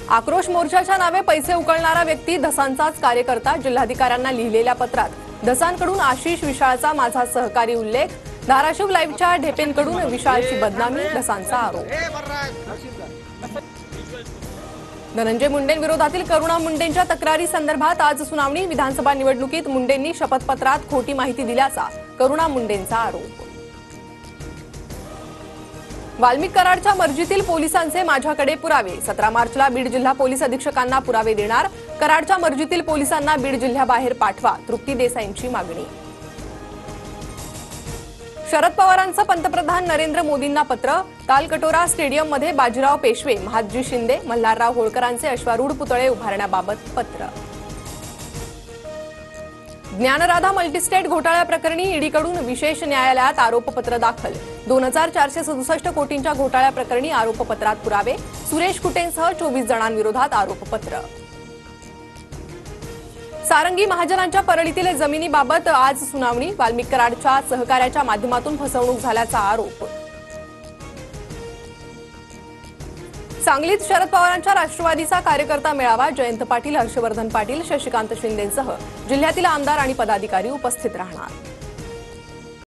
आक्रोश मोर्चाच्या नावे पैसे उकळणारा व्यक्ती धसांचाच कार्यकर्ता। जिल्हाधिकाऱ्यांना लिहिलेल्या पत्रात धसांकडून आशिष विशाळचा माझा सहकारी उल्लेख। धाराशिव लाईव्हच्या ढेपेंकडून विशाळची बदनामी, धसांचा आरोप। धनंजय मुंडेंविरोधातील करुणा मुंडेंच्या तक्रारी संदर्भात आज सुनावणी। विधानसभा निवडणुकीत मुंडेंनी शपथपत्रात खोटी माहिती दिल्याचा करुणा मुंडेंचा आरोप। वाल्मिक कराडच्या मर्जीतील पोलिसांचे माझ्याकडे पुरावे। 17 मार्चला बीड जिल्हा पोलीस अधीक्षकांना पुरावे देणार। कराडच्या मर्जीतील पोलिसांना बीड जिल्ह्याबाहेर पाठवा, तृप्ती देसाईंची मागणी। शरद पवारांचं पंतप्रधान नरेंद्र मोदींना पत्र। तालकटोरा स्टेडियममध्ये बाजीराव पेशवे, महादजी शिंदे, मल्हारराव होळकरांचे अश्वारूढ पुतळे उभारण्याबाबत पत्र। ज्ञानराधा मल्टीस्टेट घोटाळ्याप्रकरणी ईडीकडून विशेष न्यायालयात आरोपपत्र दाखल। 2467 कोटींच्या घोटाळ्याप्रकरणी आरोपपत्रात पुरावे। सुरेश कुटेंसह 24 जणांविरोधात आरोपपत्र। सारंगी महाजनांच्या परळीतील जमिनीबाबत आज सुनावणी। वाल्मिक कराडच्या सहकार्याच्या माध्यमातून फसवणूक झाल्याचा आरोप। सांगलीत शरद पवारांच्या राष्ट्रवादीचा कार्यकर्ता मेळावा। जयंत पाटील, हर्षवर्धन पाटील, शशिकांत शिंदेंसह जिल्ह्यातील आमदार आणि पदाधिकारी उपस्थित राहणार।